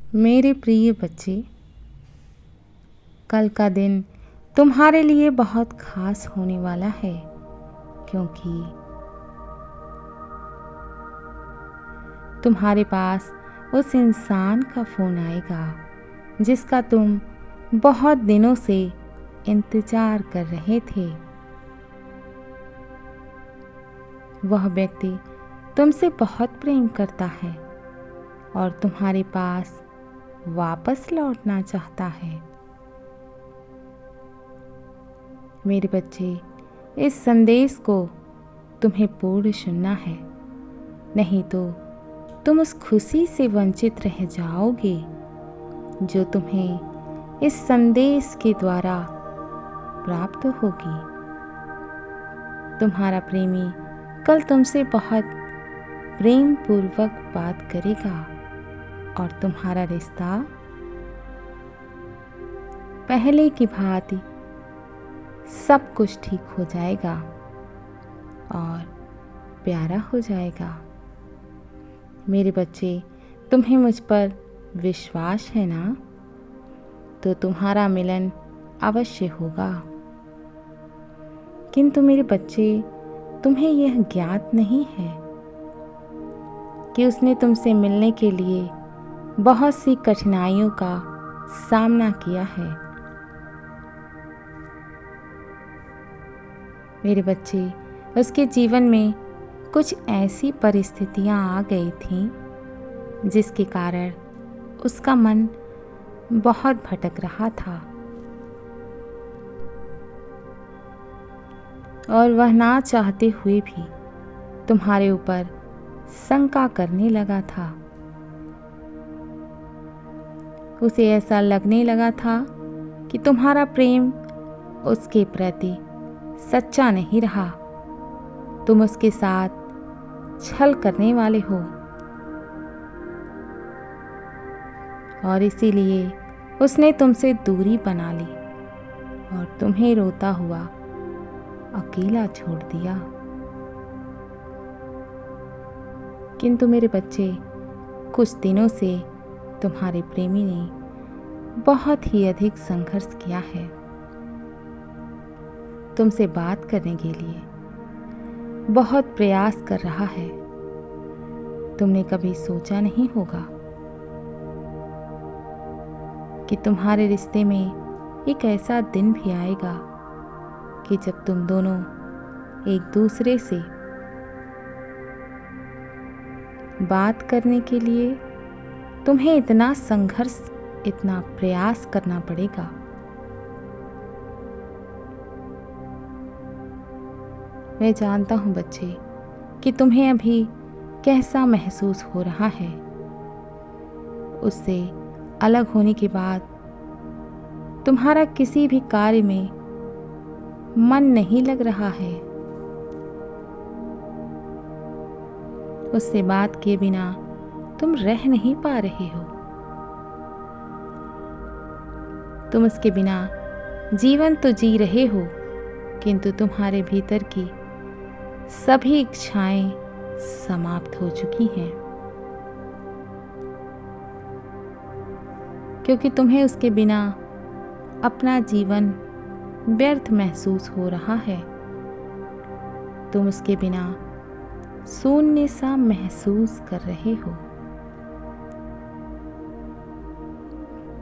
मेरे प्रिय बच्चे, कल का दिन तुम्हारे लिए बहुत खास होने वाला है, क्योंकि तुम्हारे पास उस इंसान का फ़ोन आएगा जिसका तुम बहुत दिनों से इंतज़ार कर रहे थे। वह व्यक्ति तुमसे बहुत प्रेम करता है और तुम्हारे पास वापस लौटना चाहता है। मेरे बच्चे, इस संदेश को तुम्हें पूर्ण सुनना है, नहीं तो तुम उस खुशी से वंचित रह जाओगे जो तुम्हें इस संदेश के द्वारा प्राप्त होगी। तुम्हारा प्रेमी कल तुमसे बहुत प्रेम पूर्वक बात करेगा और तुम्हारा रिश्ता पहले की भांति सब कुछ ठीक हो जाएगा और प्यारा हो जाएगा। मेरे बच्चे, तुम्हें मुझ पर विश्वास है ना? तो तुम्हारा मिलन अवश्य होगा। किंतु मेरे बच्चे, तुम्हें यह ज्ञात नहीं है कि उसने तुमसे मिलने के लिए बहुत सी कठिनाइयों का सामना किया है। मेरे बच्चे, उसके जीवन में कुछ ऐसी परिस्थितियां आ गई थीं जिसके कारण उसका मन बहुत भटक रहा था और वह ना चाहते हुए भी तुम्हारे ऊपर शंका करने लगा था। उसे ऐसा लगने लगा था कि तुम्हारा प्रेम उसके प्रति सच्चा नहीं रहा, तुम उसके साथ छल करने वाले हो और इसीलिए उसने तुमसे दूरी बना ली और तुम्हें रोता हुआ अकेला छोड़ दिया। किंतु मेरे बच्चे, कुछ दिनों से तुम्हारे प्रेमी ने बहुत ही अधिक संघर्ष किया है तुमसे बात करने के लिए, बहुत प्रयास कर रहा है। तुमने कभी सोचा नहीं होगा कि तुम्हारे रिश्ते में एक ऐसा दिन भी आएगा कि जब तुम दोनों एक दूसरे से बात करने के लिए तुम्हें इतना संघर्ष, इतना प्रयास करना पड़ेगा। मैं जानता हूँ बच्चे कि तुम्हें अभी कैसा महसूस हो रहा है। उससे अलग होने के बाद तुम्हारा किसी भी कार्य में मन नहीं लग रहा है। उससे बात किए बिना तुम रह नहीं पा रहे हो। तुम उसके बिना जीवन तो जी रहे हो, किंतु तुम्हारे भीतर की सभी इच्छाएं समाप्त हो चुकी हैं, क्योंकि तुम्हें उसके बिना अपना जीवन व्यर्थ महसूस हो रहा है। तुम उसके बिना शून्य सा महसूस कर रहे हो।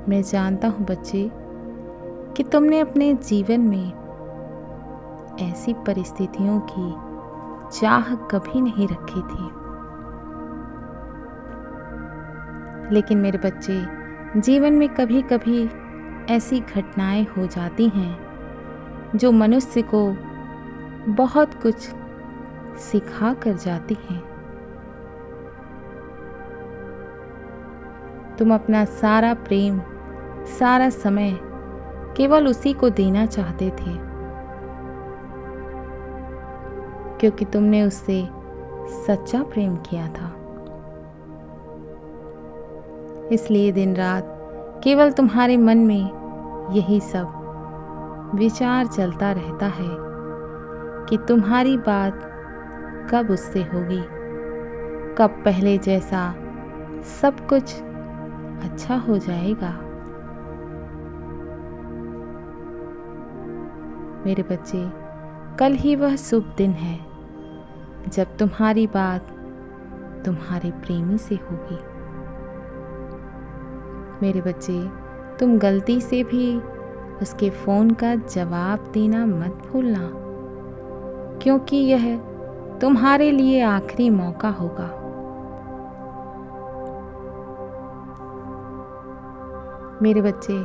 मैं जानता हूं बच्चे कि तुमने अपने जीवन में ऐसी परिस्थितियों की चाह कभी नहीं रखी थी, लेकिन मेरे बच्चे, जीवन में कभी कभी ऐसी घटनाएं हो जाती हैं जो मनुष्य को बहुत कुछ सिखा कर जाती हैं। तुम अपना सारा प्रेम, सारा समय केवल उसी को देना चाहते थे, क्योंकि तुमने उससे सच्चा प्रेम किया था। इसलिए दिन रात केवल तुम्हारे मन में यही सब विचार चलता रहता है कि तुम्हारी बात कब उससे होगी, कब पहले जैसा सब कुछ अच्छा हो जाएगा। मेरे बच्चे, कल ही वह शुभ दिन है जब तुम्हारी बात तुम्हारे प्रेमी से होगी। मेरे बच्चे, तुम गलती से भी उसके फ़ोन का जवाब देना मत भूलना, क्योंकि यह तुम्हारे लिए आखिरी मौका होगा। मेरे बच्चे,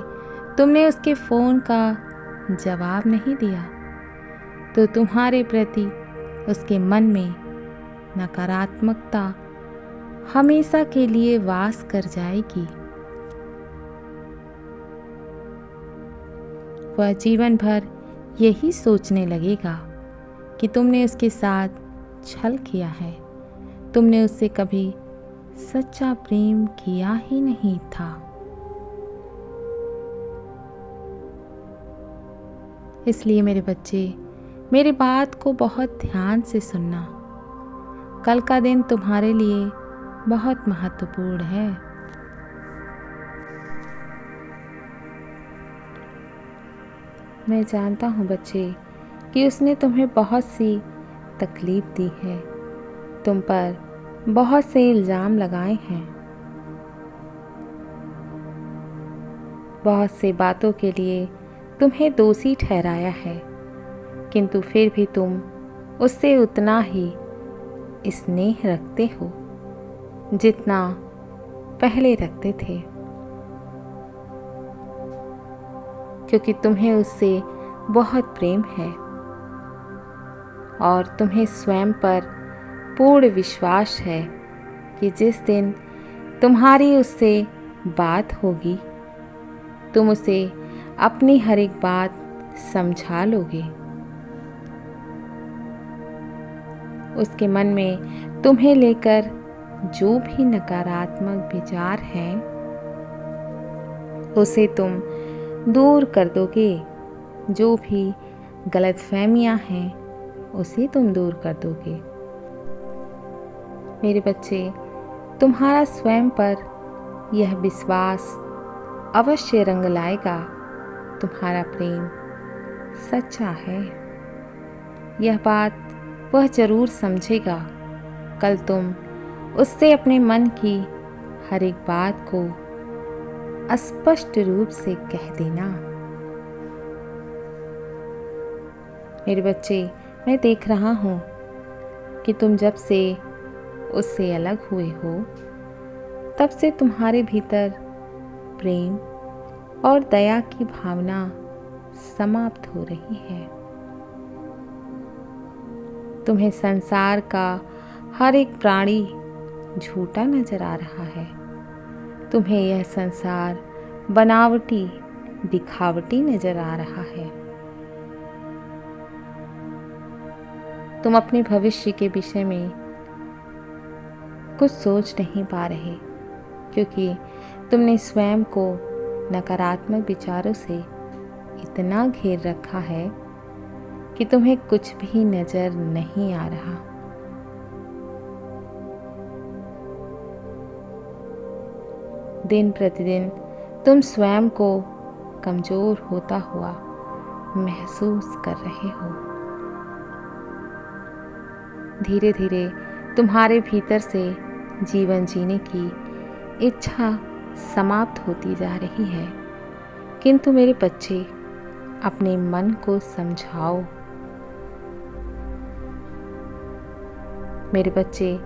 तुमने उसके फ़ोन का जवाब नहीं दिया तो तुम्हारे प्रति उसके मन में नकारात्मकता हमेशा के लिए वास कर जाएगी। वह जीवन भर यही सोचने लगेगा कि तुमने उसके साथ छल किया है, तुमने उससे कभी सच्चा प्रेम किया ही नहीं था। इसलिए मेरे बच्चे, मेरी बात को बहुत ध्यान से सुनना। कल का दिन तुम्हारे लिए बहुत महत्वपूर्ण है। मैं जानता हूँ बच्चे कि उसने तुम्हें बहुत सी तकलीफ दी है, तुम पर बहुत से इल्ज़ाम लगाए हैं, बहुत से बातों के लिए तुम्हें दोषी ठहराया है, किंतु फिर भी तुम उससे उतना ही स्नेह रखते हो जितना पहले रखते थे, क्योंकि तुम्हें उससे बहुत प्रेम है और तुम्हें स्वयं पर पूर्ण विश्वास है कि जिस दिन तुम्हारी उससे बात होगी तुम उसे अपनी हर एक बात समझा लोगे। उसके मन में तुम्हें लेकर जो भी नकारात्मक विचार हैं उसे तुम दूर कर दोगे, जो भी गलतफहमियां हैं उसे तुम दूर कर दोगे। मेरे बच्चे, तुम्हारा स्वयं पर यह विश्वास अवश्य रंग लाएगा, तुम्हारा प्रेम सच्चा है। यह बात वह जरूर समझेगा। कल तुम उससे अपने मन की हर एक बात को स्पष्ट रूप से कह देना। मेरे बच्चे, मैं देख रहा हूँ कि तुम जब से उससे अलग हुए हो तब से तुम्हारे भीतर प्रेम और दया की भावना समाप्त हो रही है। तुम्हें संसार का हर एक प्राणी झूठा नजर आ रहा है। तुम्हें यह संसार बनावटी, दिखावटी नजर आ रहा है। तुम अपने भविष्य के विषय में कुछ सोच नहीं पा रहे, क्योंकि तुमने स्वयं को नकारात्मक विचारों से इतना घेर रखा है कि तुम्हें कुछ भी नजर नहीं आ रहा। दिन प्रतिदिन तुम स्वयं को कमजोर होता हुआ महसूस कर रहे हो। धीरे धीरे तुम्हारे भीतर से जीवन जीने की इच्छा समाप्त होती जा रही है, किंतु मेरे बच्चे, अपने मन को समझाओ। मेरे बच्चे,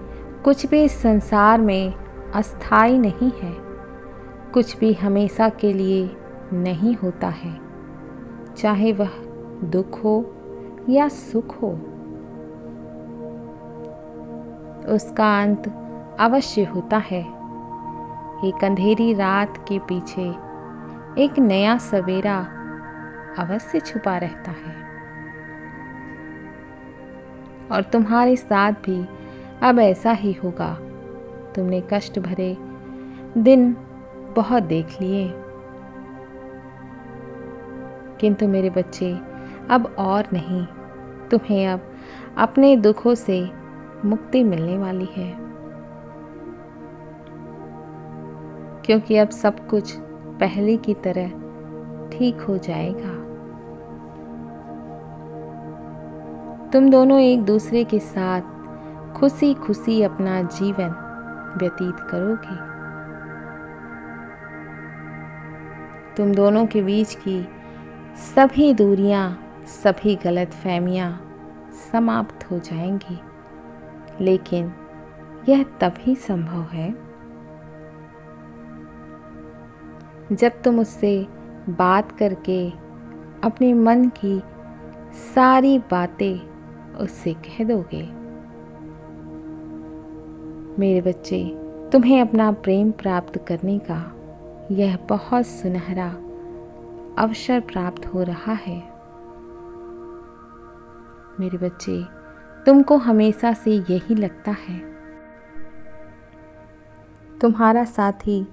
कुछ भी इस संसार में अस्थाई नहीं है, कुछ भी हमेशा के लिए नहीं होता है, चाहे वह दुख हो या सुख हो। उसका अंत अवश्य होता है। एक अंधेरी रात के पीछे एक नया सवेरा अवश्य छुपा रहता है। और तुम्हारे साथ भी अब ऐसा ही होगा। तुमने कष्ट भरे दिन बहुत देख लिए, किंतु मेरे बच्चे, अब और नहीं। तुम्हें अब अपने दुखों से मुक्ति मिलने वाली है। क्योंकि अब सब कुछ पहले की तरह ठीक हो जाएगा। तुम दोनों एक दूसरे के साथ खुशी खुशी अपना जीवन व्यतीत करोगे। तुम दोनों के बीच की सभी दूरियां, सभी गलतफहमियां समाप्त हो जाएंगी। लेकिन यह तभी संभव है जब तुम उससे बात करके अपने मन की सारी बातें उससे कह दोगे। मेरे बच्चे, तुम्हें अपना प्रेम प्राप्त करने का यह बहुत सुनहरा अवसर प्राप्त हो रहा है। मेरे बच्चे, तुमको हमेशा से यही लगता है तुम्हारा साथी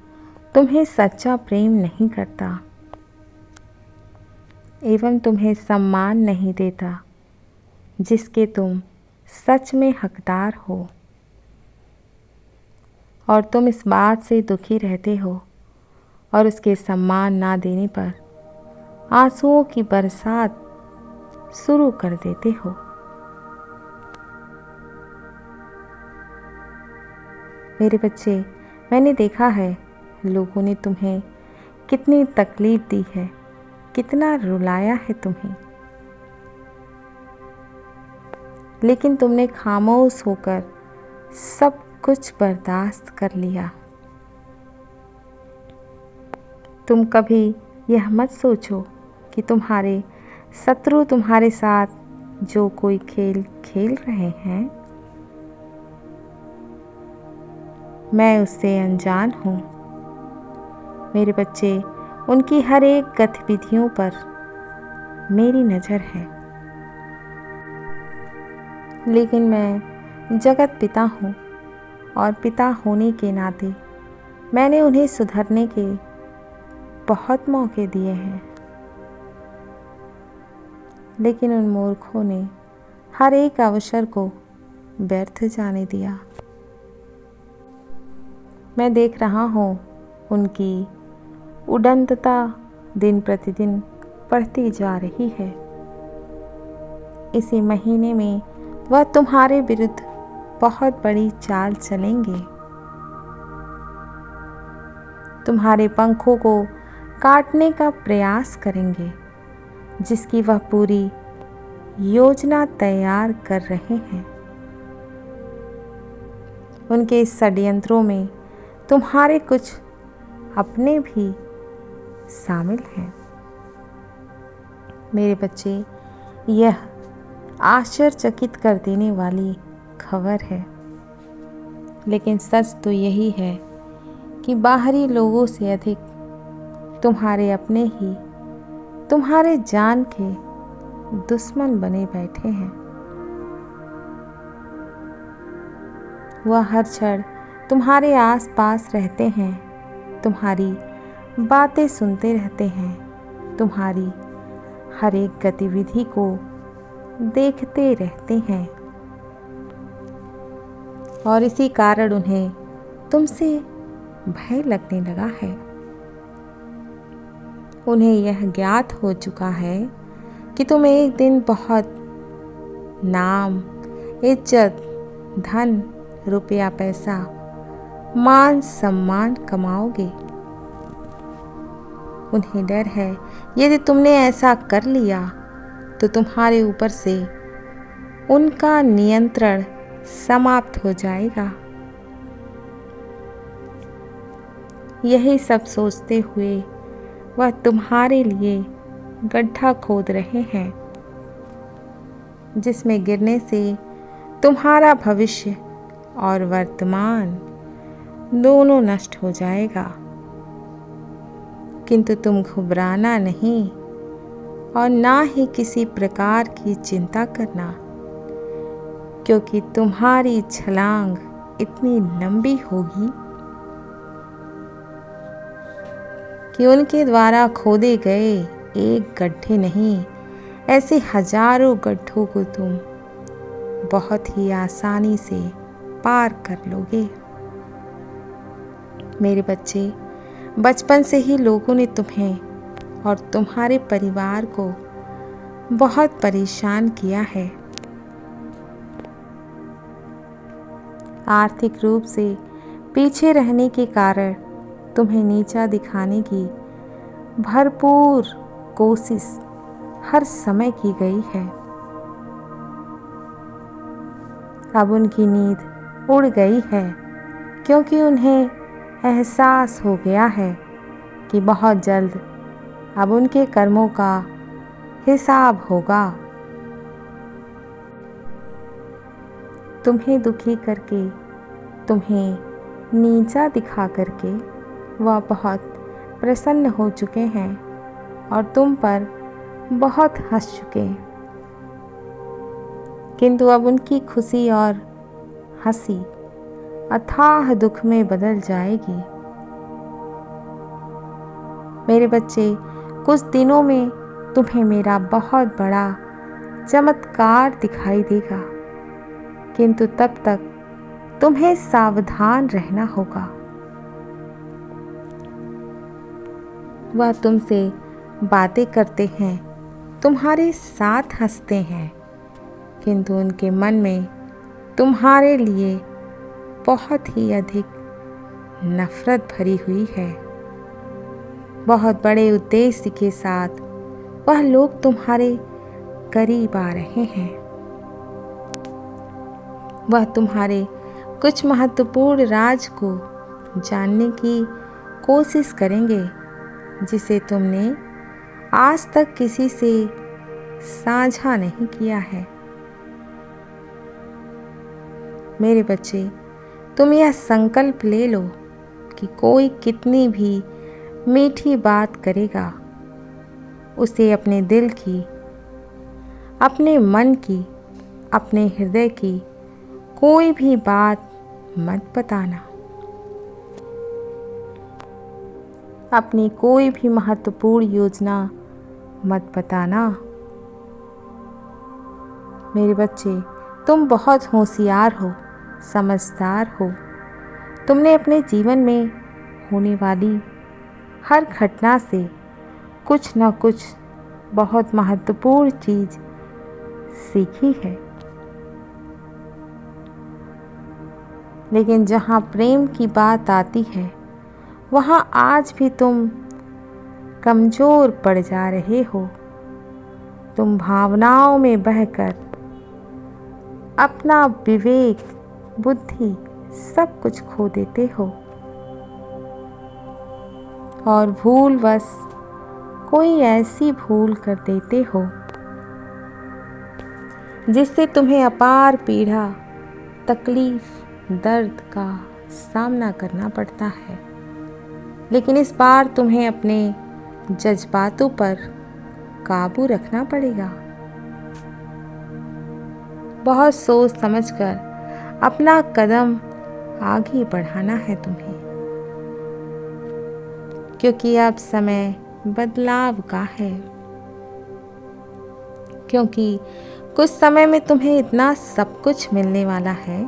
तुम्हें सच्चा प्रेम नहीं करता एवं तुम्हें सम्मान नहीं देता जिसके तुम सच में हकदार हो, और तुम इस बात से दुखी रहते हो और उसके सम्मान ना देने पर आंसुओं की बरसात शुरू कर देते हो। मेरे बच्चे, मैंने देखा है लोगों ने तुम्हें कितनी तकलीफ दी है, कितना रुलाया है तुम्हें, लेकिन तुमने खामोश होकर सब कुछ बर्दाश्त कर लिया। तुम कभी यह मत सोचो कि तुम्हारे शत्रु तुम्हारे साथ जो कोई खेल खेल रहे हैं, मैं उससे अनजान हूँ। मेरे बच्चे, उनकी हर एक गतिविधियों पर मेरी नज़र है, लेकिन मैं जगत पिता हूँ और पिता होने के नाते मैंने उन्हें सुधरने के बहुत मौके दिए हैं, लेकिन उन मूर्खों ने हर एक अवसर को व्यर्थ जाने दिया। मैं देख रहा हूँ उनकी उड़नदता दिन प्रतिदिन बढ़ती जा रही है। इसी महीने में वह तुम्हारे विरुद्ध बहुत बड़ी चाल चलेंगे। तुम्हारे पंखों को काटने का प्रयास करेंगे, जिसकी वह पूरी योजना तैयार कर रहे हैं। उनके इस षड्यंत्रों में तुम्हारे कुछ अपने भी शामिल हैं। मेरे बच्चे, यह आश्चर्यचकित कर देने वाली खबर है, लेकिन सच तो यही है कि बाहरी लोगों से अधिक तुम्हारे अपने ही तुम्हारे जान के दुश्मन बने बैठे हैं। वह हर क्षण तुम्हारे आसपास रहते हैं, तुम्हारी बातें सुनते रहते हैं, तुम्हारी हर एक गतिविधि को देखते रहते हैं, और इसी कारण उन्हें तुमसे भय लगने लगा है। उन्हें यह ज्ञात हो चुका है कि तुम एक दिन बहुत नाम, इज्जत, धन, रुपया, पैसा, मान सम्मान कमाओगे। उन्हें डर है यदि तुमने ऐसा कर लिया तो तुम्हारे ऊपर से उनका नियंत्रण समाप्त हो जाएगा। यही सब सोचते हुए वह तुम्हारे लिए गड्ढा खोद रहे हैं, जिसमें गिरने से तुम्हारा भविष्य और वर्तमान दोनों नष्ट हो जाएगा। किंतु तुम घबराना नहीं और ना ही किसी प्रकार की चिंता करना, क्योंकि तुम्हारी छलांग इतनी लंबी होगी कि उनके द्वारा खोदे गए एक गड्ढे नहीं, ऐसे हजारों गड्ढों को तुम बहुत ही आसानी से पार कर लोगे। मेरे बच्चे, बचपन से ही लोगों ने तुम्हें और तुम्हारे परिवार को बहुत परेशान किया है। आर्थिक रूप से पीछे रहने के कारण तुम्हें नीचा दिखाने की भरपूर कोशिश हर समय की गई है। अब उनकी नींद उड़ गई है, क्योंकि उन्हें एहसास हो गया है कि बहुत जल्द अब उनके कर्मों का हिसाब होगा। तुम्हें दुखी करके, तुम्हें नीचा दिखा करके वह बहुत प्रसन्न हो चुके हैं और तुम पर बहुत हंस चुके। किंतु अब उनकी खुशी और हंसी अथाह दुख में बदल जाएगी। मेरे बच्चे, कुछ दिनों में तुम्हें मेरा बहुत बड़ा चमत्कार दिखाई देगा, किंतु तब तक तुम्हें सावधान रहना होगा। वह तुमसे बातें करते हैं, तुम्हारे साथ हंसते हैं, किंतु उनके मन में तुम्हारे लिए बहुत ही अधिक नफरत भरी हुई है। बहुत बड़े उद्देश्य के साथ वह लोग तुम्हारे करीब आ रहे हैं। वह तुम्हारे कुछ महत्वपूर्ण राज को जानने की कोशिश करेंगे, जिसे तुमने आज तक किसी से साझा नहीं किया है। मेरे बच्चे, तुम यह संकल्प ले लो कि कोई कितनी भी मीठी बात करेगा, उसे अपने दिल की, अपने मन की, अपने हृदय की कोई भी बात मत बताना। अपनी कोई भी महत्वपूर्ण योजना मत बताना। मेरे बच्चे, तुम बहुत होशियार हो, समझदार हो। तुमने अपने जीवन में होने वाली हर घटना से कुछ न कुछ बहुत महत्वपूर्ण चीज सीखी है। लेकिन जहाँ प्रेम की बात आती है, वहाँ आज भी तुम कमज़ोर पड़ जा रहे हो। तुम भावनाओं में बहकर अपना विवेक, बुद्धि सब कुछ खो देते हो और भूलवश कोई ऐसी भूल कर देते हो जिससे तुम्हें अपार पीड़ा, तकलीफ, दर्द का सामना करना पड़ता है। लेकिन इस बार तुम्हें अपने जज्बातों पर काबू रखना पड़ेगा। बहुत सोच समझकर अपना कदम आगे बढ़ाना है तुम्हें, क्योंकि अब समय बदलाव का है। क्योंकि कुछ समय में तुम्हें इतना सब कुछ मिलने वाला है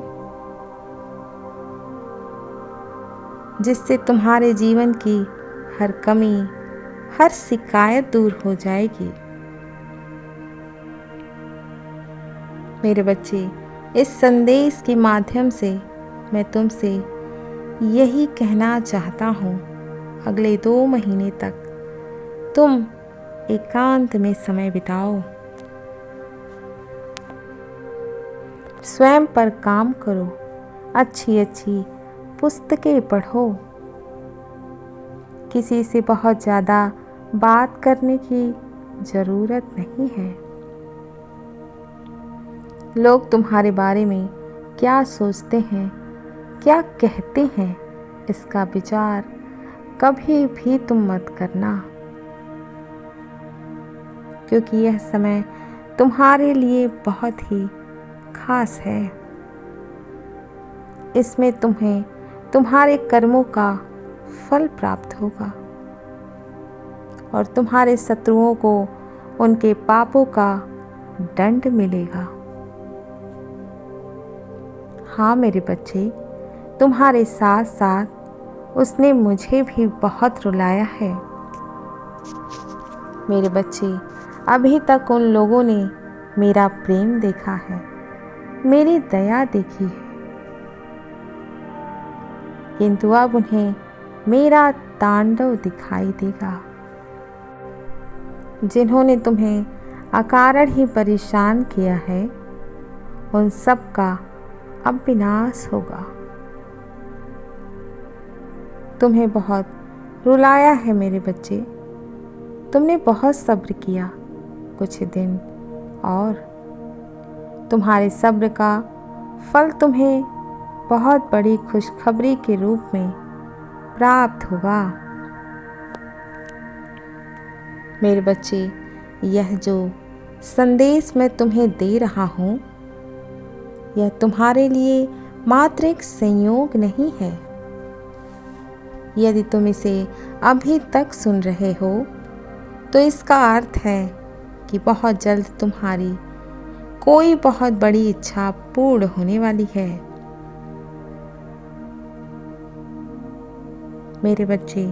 जिससे तुम्हारे जीवन की हर कमी, हर शिकायत दूर हो जाएगी। मेरे बच्चे, इस संदेश के माध्यम से मैं तुमसे यही कहना चाहता हूँ, अगले 2 महीने तक तुम एकांत में समय बिताओ, स्वयं पर काम करो, अच्छी अच्छी पुस्तकें पढ़ो। किसी से बहुत ज़्यादा बात करने की ज़रूरत नहीं है। लोग तुम्हारे बारे में क्या सोचते हैं, क्या कहते हैं, इसका विचार कभी भी तुम मत करना, क्योंकि यह समय तुम्हारे लिए बहुत ही खास है। इसमें तुम्हें तुम्हारे कर्मों का फल प्राप्त होगा और तुम्हारे शत्रुओं को उनके पापों का दंड मिलेगा। हाँ मेरे बच्चे, तुम्हारे साथ साथ उसने मुझे भी बहुत रुलाया है। मेरे बच्चे, अभी तक उन लोगों ने मेरा प्रेम देखा है, मेरी दया देखी है, किंतु अब उन्हें मेरा तांडव दिखाई देगा। जिन्होंने तुम्हें अकारण ही परेशान किया है, उन सब का अब विनाश होगा। तुम्हें बहुत रुलाया है मेरे बच्चे, तुमने बहुत सब्र किया कुछ दिन, और तुम्हारे सब्र का फल तुम्हें बहुत बड़ी खुशखबरी के रूप में प्राप्त होगा। मेरे बच्चे, यह जो संदेश मैं तुम्हें दे रहा हूँ, यह तुम्हारे लिए मात्र एक संयोग नहीं है। यदि तुम इसे अभी तक सुन रहे हो, तो इसका अर्थ है कि बहुत जल्द तुम्हारी कोई बहुत बड़ी इच्छा पूर्ण होने वाली है। मेरे बच्चे,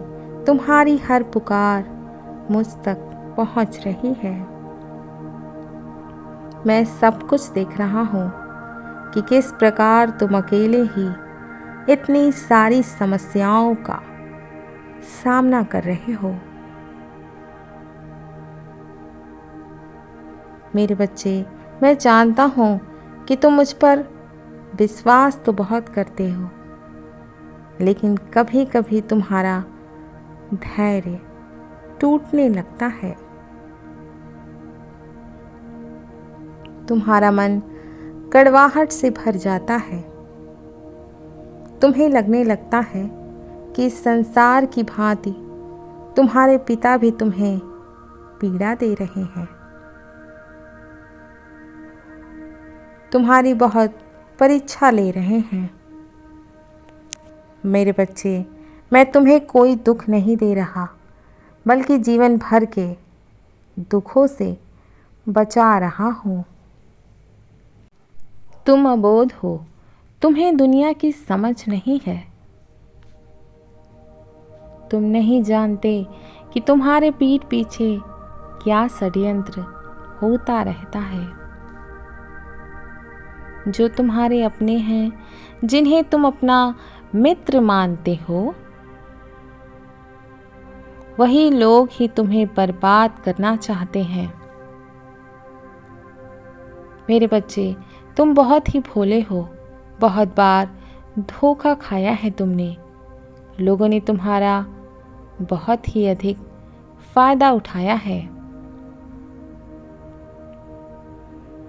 तुम्हारी हर पुकार मुझ तक पहुंच रही है। मैं सब कुछ देख रहा हूं कि किस प्रकार तुम अकेले ही इतनी सारी समस्याओं का सामना कर रहे हो। मेरे बच्चे, मैं जानता हूं कि तुम मुझ पर विश्वास तो बहुत करते हो, लेकिन कभी कभी तुम्हारा धैर्य टूटने लगता है। तुम्हारा मन कड़वाहट से भर जाता है। तुम्हें लगने लगता है कि इस संसार की भांति तुम्हारे पिता भी तुम्हें पीड़ा दे रहे हैं। तुम्हारी बहुत परीक्षा ले रहे हैं। मेरे बच्चे, मैं तुम्हें कोई दुख नहीं दे रहा, बल्कि जीवन भर के दुखों से बचा रहा हूँ। तुम अबोध हो, तुम्हें दुनिया की समझ नहीं है। तुम नहीं जानते कि तुम्हारे पीठ पीछे क्या षड्यंत्र होता रहता है। जो तुम्हारे अपने हैं, जिन्हें तुम अपना मित्र मानते हो, वही लोग ही तुम्हें बर्बाद करना चाहते हैं। मेरे बच्चे, तुम बहुत ही भोले हो। बहुत बार धोखा खाया है तुमने। लोगों ने तुम्हारा बहुत ही अधिक फायदा उठाया है,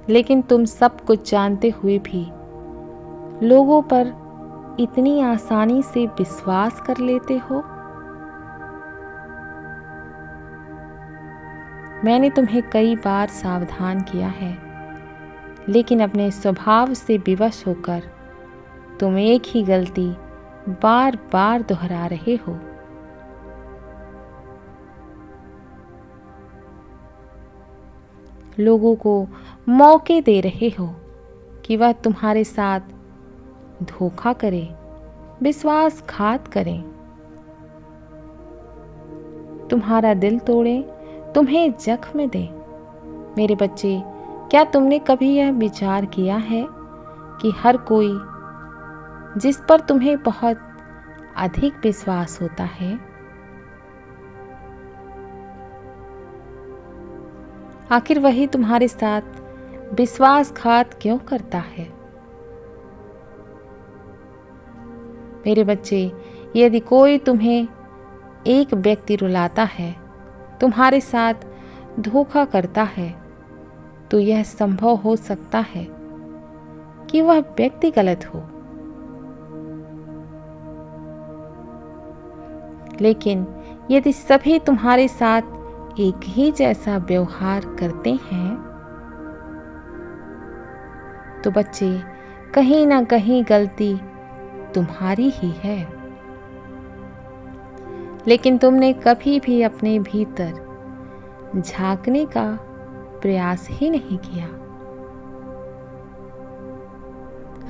लेकिन तुम सब कुछ जानते हुए भी लोगों पर इतनी आसानी से विश्वास कर लेते हो। मैंने तुम्हें कई बार सावधान किया है, लेकिन अपने स्वभाव से विवश होकर तुम एक ही गलती बार बार दोहरा रहे हो। लोगों को मौके दे रहे हो कि वह तुम्हारे साथ धोखा करें, विश्वासघात करें, तुम्हारा दिल तोड़ें, तुम्हें जख्म दें। मेरे बच्चे, क्या तुमने कभी यह विचार किया है कि हर कोई जिस पर तुम्हें बहुत अधिक विश्वास होता है, आखिर वही तुम्हारे साथ विश्वासघात क्यों करता है? मेरे बच्चे, यदि कोई तुम्हें एक व्यक्ति रुलाता है, तुम्हारे साथ धोखा करता है, तो यह संभव हो सकता है कि वह व्यक्ति गलत हो, लेकिन यदि सभी तुम्हारे साथ एक ही जैसा व्यवहार करते हैं, तो बच्चे, कहीं ना कहीं गलती तुम्हारी ही है। लेकिन तुमने कभी भी अपने भीतर झांकने का प्रयास ही नहीं किया।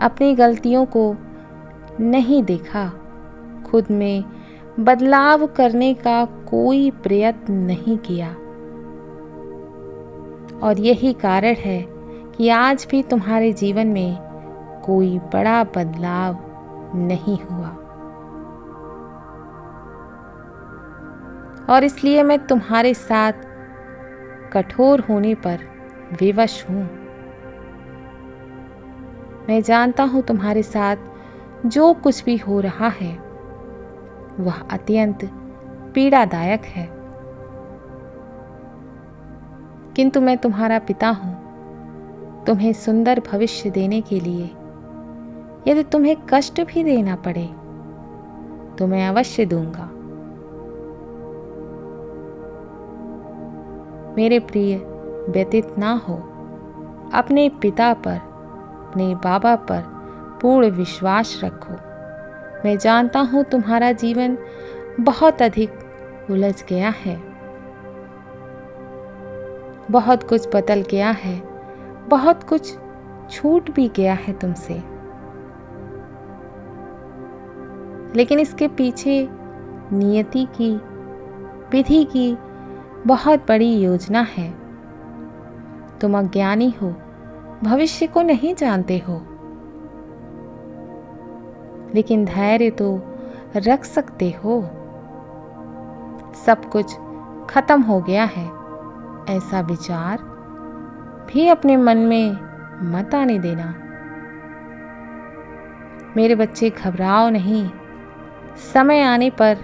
अपनी गलतियों को नहीं देखा, खुद में बदलाव करने का कोई प्रयत्न नहीं किया। और यही कारण है कि आज भी तुम्हारे जीवन में कोई बड़ा बदलाव नहीं हुआ। और इसलिए मैं तुम्हारे साथ कठोर होने पर विवश हूं। मैं जानता हूं तुम्हारे साथ जो कुछ भी हो रहा है वह अत्यंत पीड़ादायक है, किंतु मैं तुम्हारा पिता हूं। तुम्हें सुंदर भविष्य देने के लिए यदि तुम्हें कष्ट भी देना पड़े तो मैं अवश्य दूंगा। मेरे प्रिय, व्यतीत ना हो। अपने पिता पर, अपने बाबा पर पूर्ण विश्वास रखो। मैं जानता हूं तुम्हारा जीवन बहुत अधिक उलझ गया है, बहुत कुछ बदल गया है, बहुत कुछ छूट भी गया है तुमसे। लेकिन इसके पीछे नियति की, विधि की बहुत बड़ी योजना है। तुम अज्ञानी हो, भविष्य को नहीं जानते हो, लेकिन धैर्य तो रख सकते हो। सब कुछ खत्म हो गया है, ऐसा विचार भी अपने मन में मत आने देना। मेरे बच्चे, घबराओ नहीं। समय आने पर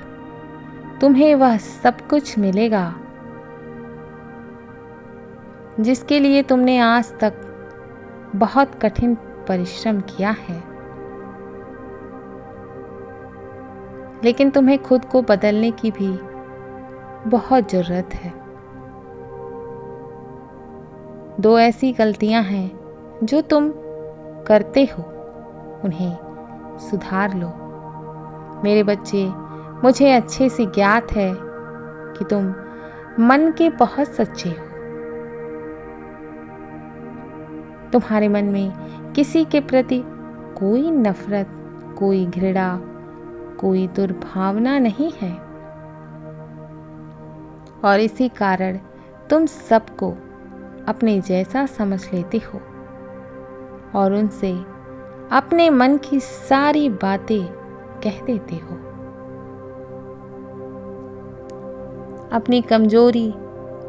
तुम्हें वह सब कुछ मिलेगा जिसके लिए तुमने आज तक बहुत कठिन परिश्रम किया है। लेकिन तुम्हें खुद को बदलने की भी बहुत जरूरत है। 2 ऐसी गलतियां हैं जो तुम करते हो, उन्हें सुधार लो। मेरे बच्चे, मुझे अच्छे से ज्ञात है कि तुम मन के बहुत सच्चे हो। तुम्हारे मन में किसी के प्रति कोई नफरत, कोई घृणा, कोई दुर्भावना नहीं है। और इसी कारण तुम सबको अपने जैसा समझ लेते हो और उनसे अपने मन की सारी बातें कह देते हो। अपनी कमजोरी,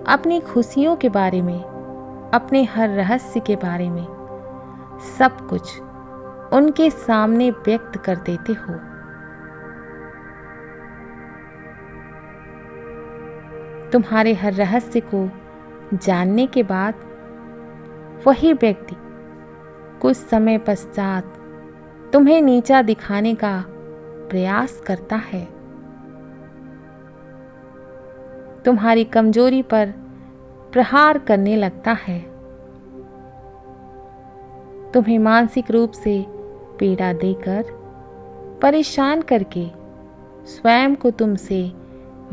अपनी खुशियों के बारे में, अपने हर रहस्य के बारे में सब कुछ उनके सामने व्यक्त कर देते हो। तुम्हारे हर रहस्य को जानने के बाद वही व्यक्ति कुछ समय पश्चात तुम्हें नीचा दिखाने का प्रयास करता है। तुम्हारी कमजोरी पर प्रहार करने लगता है। तुम्हें मानसिक रूप से पीड़ा देकर, परेशान करके स्वयं को तुमसे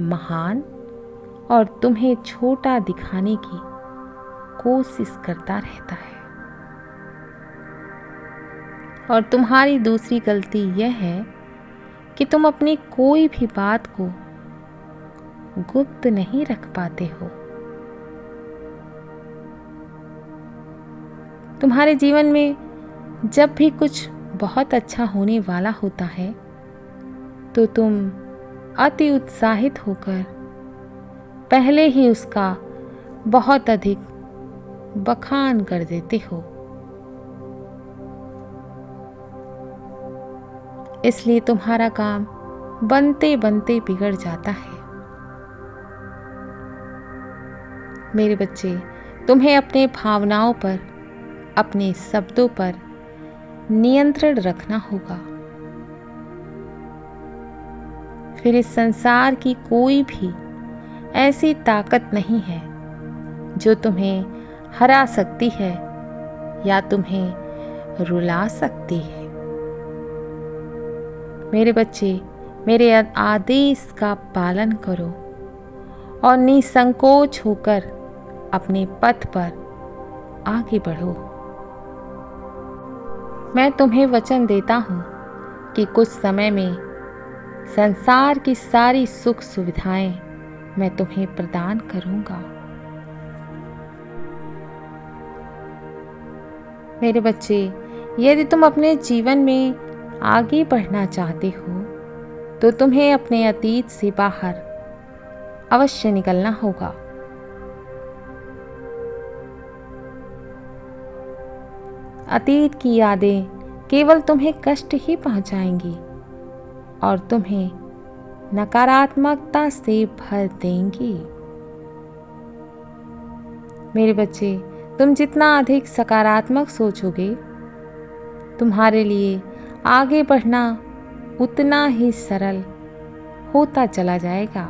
महान और तुम्हें छोटा दिखाने की कोशिश करता रहता है। और तुम्हारी दूसरी गलती यह है कि तुम अपनी कोई भी बात को गुप्त नहीं रख पाते हो। तुम्हारे जीवन में जब भी कुछ बहुत अच्छा होने वाला होता है तो तुम अति उत्साहित होकर पहले ही उसका बहुत अधिक बखान कर देते हो। इसलिए तुम्हारा काम बनते बनते बिगड़ जाता है। मेरे बच्चे, तुम्हें अपने भावनाओं पर, अपने शब्दों पर नियंत्रण रखना होगा। फिर इस संसार की कोई भी ऐसी ताकत नहीं है जो तुम्हें हरा सकती है या तुम्हें रुला सकती है। मेरे बच्चे, मेरे आदेश का पालन करो और निसंकोच होकर अपने पथ पर आगे बढ़ो। मैं तुम्हें वचन देता हूँ कि कुछ समय में संसार की सारी सुख सुविधाएं मैं तुम्हें प्रदान करूंगा। मेरे बच्चे, यदि तुम अपने जीवन में आगे बढ़ना चाहते हो तो तुम्हें अपने अतीत से बाहर अवश्य निकलना होगा। अतीत की यादें केवल तुम्हें कष्ट ही पहुंचाएंगी और तुम्हें नकारात्मकता से भर देंगी। मेरे बच्चे, तुम जितना अधिक सकारात्मक सोचोगे, तुम्हारे लिए आगे बढ़ना उतना ही सरल होता चला जाएगा।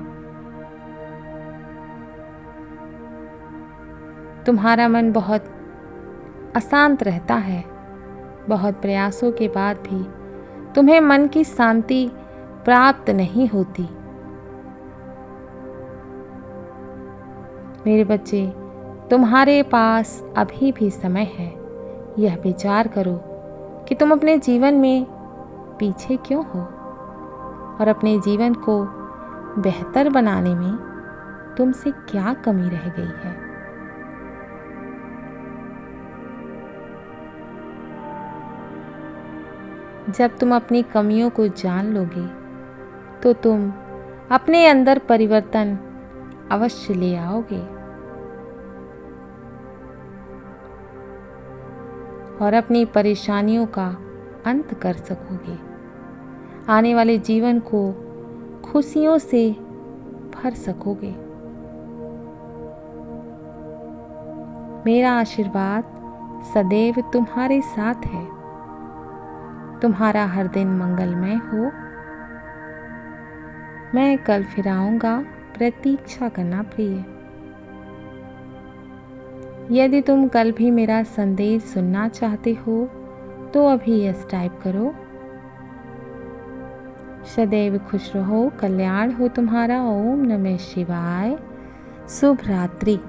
तुम्हारा मन बहुत अशांत रहता है। बहुत प्रयासों के बाद भी तुम्हें मन की शांति प्राप्त नहीं होती। मेरे बच्चे, तुम्हारे पास अभी भी समय है। यह विचार करो कि तुम अपने जीवन में पीछे क्यों हो और अपने जीवन को बेहतर बनाने में तुमसे क्या कमी रह गई है। जब तुम अपनी कमियों को जान लोगे तो तुम अपने अंदर परिवर्तन अवश्य ले आओगे और अपनी परेशानियों का अंत कर सकोगे। आने वाले जीवन को खुशियों से भर सकोगे। मेरा आशीर्वाद सदैव तुम्हारे साथ है। तुम्हारा हर दिन मंगलमय हो। मैं कल फिर आऊँगा। प्रतीक्षा करना प्रिय। यदि तुम कल भी मेरा संदेश सुनना चाहते हो तो अभी यस टाइप करो। सदैव खुश रहो, कल्याण हो तुम्हारा। ओम नमः शिवाय। शुभ रात्रि।